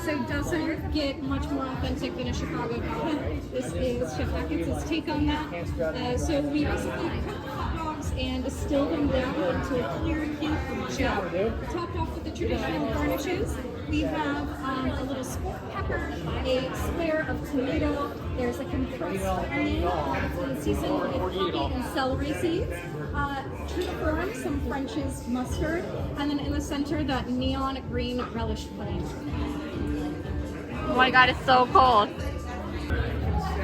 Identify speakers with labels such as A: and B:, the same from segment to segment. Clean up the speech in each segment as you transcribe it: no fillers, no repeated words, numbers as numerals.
A: So it doesn't get much more authentic than a Chicago pizza. This is Chef Achatz's take on that. So we basically cook the hot dogs and distill them down into a clear heat gel, topped off with the traditional garnishes. We have a little sport pepper, a square of tomato. There's a compressed onion seasoned with coffee and celery seeds. To the form, some French's mustard, and then in the center, that neon green relish pudding.
B: Oh my god, it's so cold.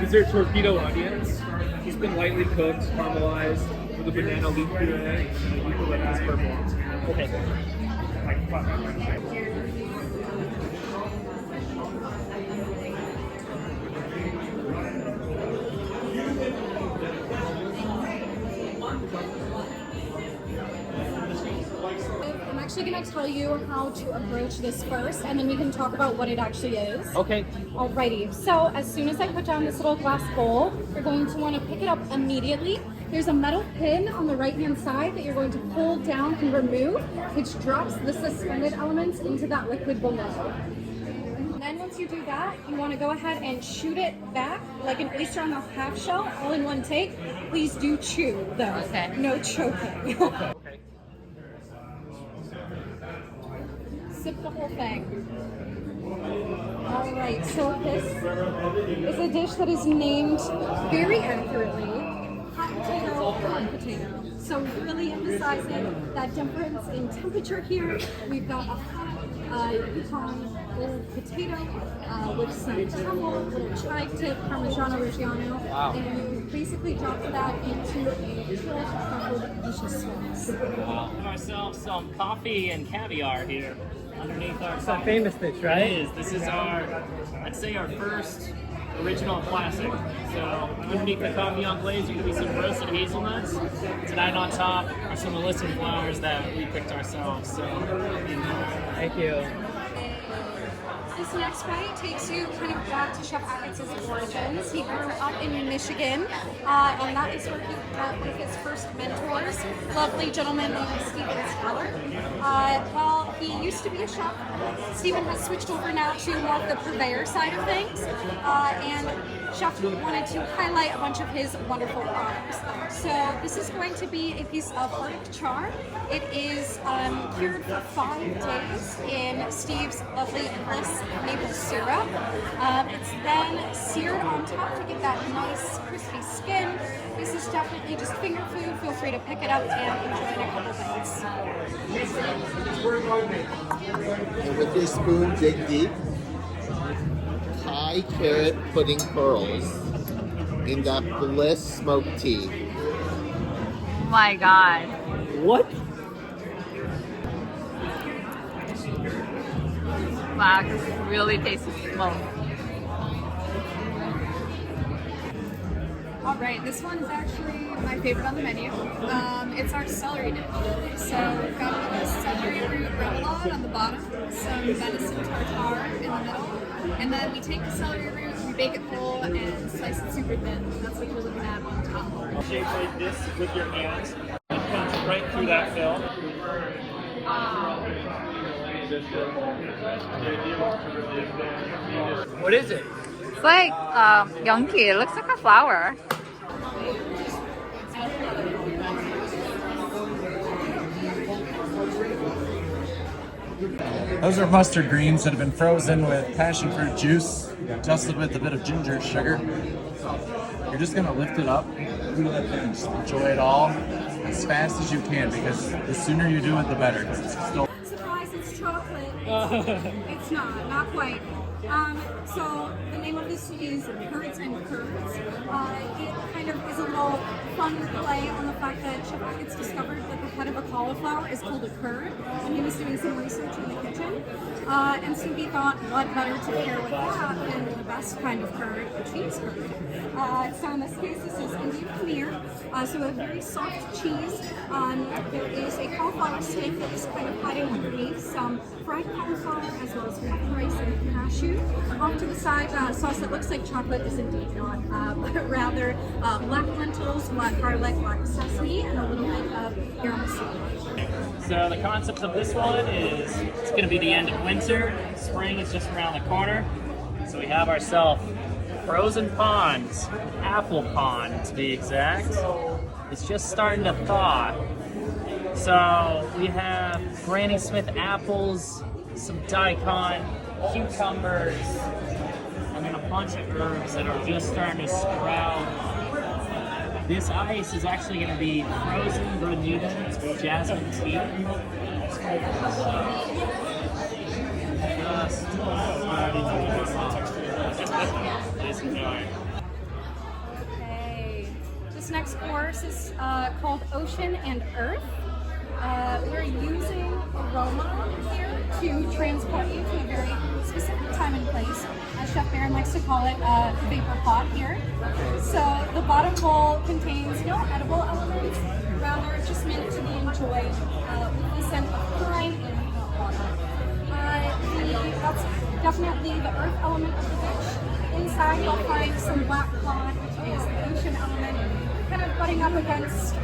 C: These are torpedo onions. He's been lightly cooked, caramelized with a banana leaf puree. You can let this purple. Okay.
A: I'm actually going to tell you how to approach this first, and then we can talk about what it actually is.
C: Okay.
A: Alrighty, so as soon as I put down this little glass bowl, you're going to want to pick it up immediately. There's a metal pin on the right-hand side that you're going to pull down and remove, which drops the suspended elements into that liquid below. And then once you do that, you want to go ahead and shoot it back like an oyster on a half shell, all in one take. Please do chew, though.
B: Okay.
A: No choking.
C: Okay.
A: Sip the whole thing. All right, so this is a dish that is named very accurately hot potato. So really emphasizing that difference in temperature here. We've got a hot Yukon old potato with some truffle, little chive tip, Parmigiano Reggiano, and you basically drop that into a chilled truffle delicious sauce.
D: Give ourselves some coffee and caviar here underneath our.
C: It's a famous dish, right?
D: It is. This is our, I'd say, our first original classic. So underneath the coffee glaze, you can be some roasted hazelnuts. Tonight on top are some alyssum flowers that we picked ourselves. So
C: Thank you.
A: This next bite takes you kind of back to Chef Achatz's origins. He grew up in Michigan, and that is where he met one of his first mentors, lovely gentleman named Stephen Teller. While he used to be a chef, Stephen has switched over now to more of the purveyor side of things, and Chef wanted to highlight a bunch of his wonderful products. So this is going to be a piece of arctic char. It is cured for 5 days in Steve's lovely bliss maple syrup. It's then seared on top to get that nice crispy skin. This is definitely just finger food. Feel free to pick it up and enjoy in a couple bites.
E: And with your spoon, dig deep. Thai carrot pudding pearls in that bliss smoked tea.
B: Oh my god.
C: What?
B: Wow, this really tastes smoke.
F: All right, this one is actually my favorite on the menu. It's our celery dish. So we've got a celery root remoulade on the bottom, some venison tartare in the middle, and then we take the celery root, we bake it whole, and slice it super thin. That's what you're looking at on top.
D: shape like this with your hands. It comes right through that fill.
C: What is it?
B: It's like yonki. It looks like a flower.
G: Those are mustard greens that have been frozen with passion fruit juice, dusted with a bit of ginger sugar. You're just gonna lift it up and just enjoy it all as fast as you can, because the sooner you do it, the better. Because it's still.
A: Surprise, it's chocolate. It's not quite. So the name of this is Curds and Curds. It kind of is a little fun play on the fact that Chef Achatz discovered that the head of a cauliflower is called a curd, and he was doing some research in the kitchen. And so he thought, what better to pair with that than the best kind of curd, a cheese curd. So in this case, this is Indian paneer, so a very soft cheese. There is a cauliflower steak that is kind of hiding underneath some fried cauliflower as well as puffed rice and cashew. Off to the side, sauce that looks like chocolate is indeed not, but rather black lentils, black garlic, black sesame, and a little bit of garam masala.
D: So the concept of this one is it's going to be the end of winter. Spring is just around the corner. So we have ourselves frozen ponds, apple pond to be exact. It's just starting to thaw. So we have Granny Smith apples, some daikon, cucumbers, and then a bunch of herbs that are just starting to sprout. This ice is actually going to be frozen Bermuda jasmine tea. Just enjoy.
A: Okay. This next course is called Ocean and Earth. We're using aroma here to transport you to a very specific time and place. As Chef Beran likes to call it, vapor pot here. So the bottom bowl contains no edible elements, rather it's just meant to be enjoyed with the scent of pine and hot water. That's definitely the earth element of the dish. Inside you'll find some black cod, which is the ocean element, kind of butting up against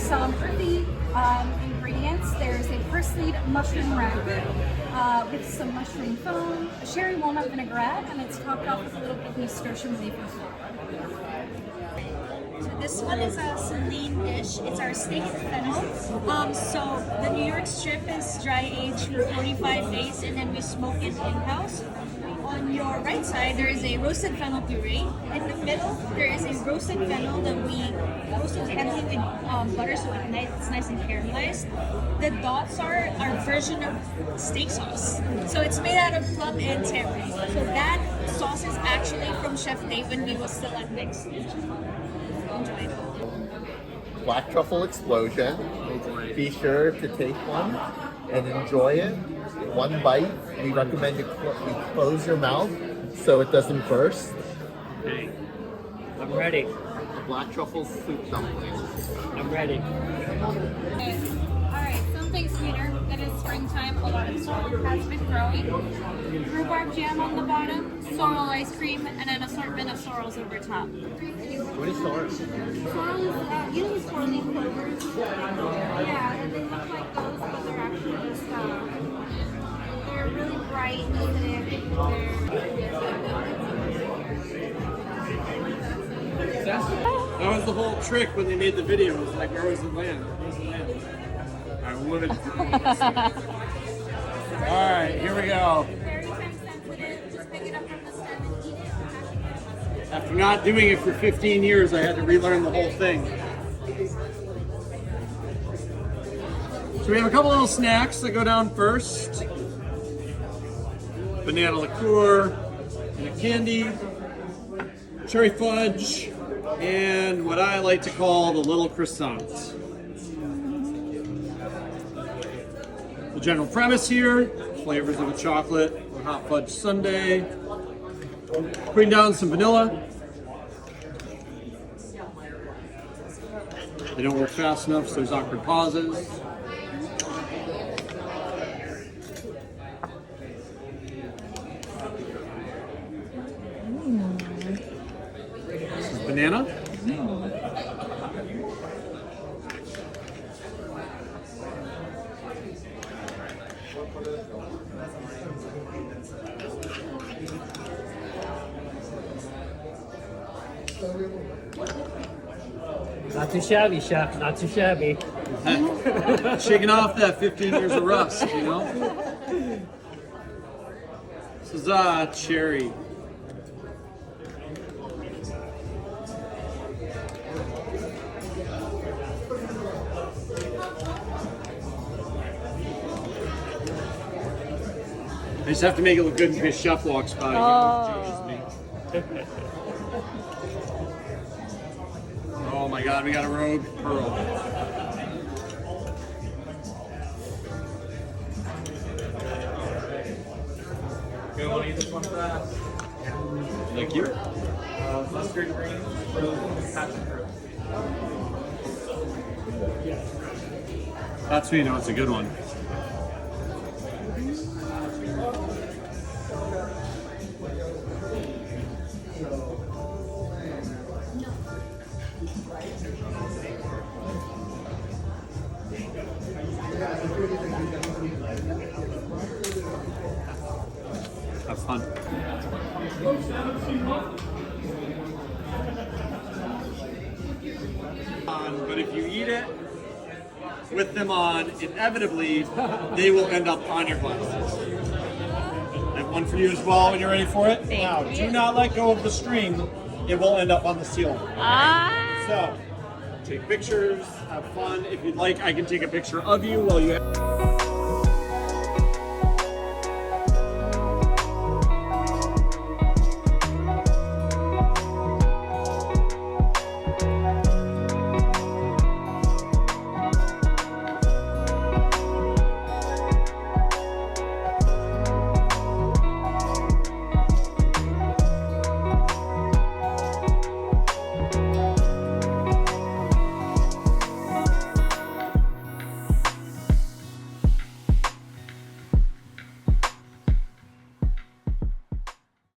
A: some earthy ingredients. There's a parsleyed mushroom ragu with some mushroom foam, a sherry walnut vinaigrette, and it's topped off with a little bit of nasturtium leaf and flour.
H: So this one is a SELINE dish. It's our steak and fennel. So the New York strip is dry aged for 45 days, and then we smoke it in-house. On your right side, there is a roasted fennel puree. In the middle, there is a roasted fennel that we roasted heavily with butter, so it's nice and caramelized. The dots are our version of steak sauce. So it's made out of plum and tamarind. So that sauce is actually from Chef Dave when he was still at Mix. Enjoy it.
E: Black truffle explosion. Be sure to take one and enjoy it. One bite. We recommend you close your mouth so it doesn't burst.
D: Okay, I'm ready.
E: Black truffle soup dumpling.
D: I'm ready.
B: Okay. Alright, something sweeter. It is springtime. A lot of sorrel has been growing. Rhubarb jam on the bottom, sorrel ice cream, and an assortment of sorrels over top.
E: What is sorrel?
A: Sorrels, you know these 4-leaf clovers? Yeah, and they look like those, but they're actually just, they're really bright and acidic.
G: That was the whole trick when they made the video. It was like, where was the land? Where's the land? I would. All right, here we go.
A: Very time sensitive, just pick it up from the stem and eat it.
G: After not doing it for 15 years, I had to relearn the whole thing. So we have a couple little snacks that go down first. Banana liqueur, and a candy, cherry fudge, and what I like to call the little croissant. The general premise here, flavors of a chocolate or hot fudge sundae. Putting down some vanilla. They don't work fast enough, so there's awkward pauses. This is banana.
I: Not too shabby, chef. Not too shabby.
G: Shaking off that 15 years of rust, you know? This is cherry.
J: I just have to make it look good in case chef walks by. Oh my god, we got a rogue pearl.
C: You want to eat this one fast?
J: Thank you.
C: Mustard green, frozen passion fruit.
J: That's when you know it's a good one. Have fun. But if you eat it with them on, inevitably they will end up on your glasses. I have one for you as well when you're ready for it. Now, do not let go of the string. It will end up on the ceiling. So, take pictures, have fun. If you'd like, I can take a picture of you while you have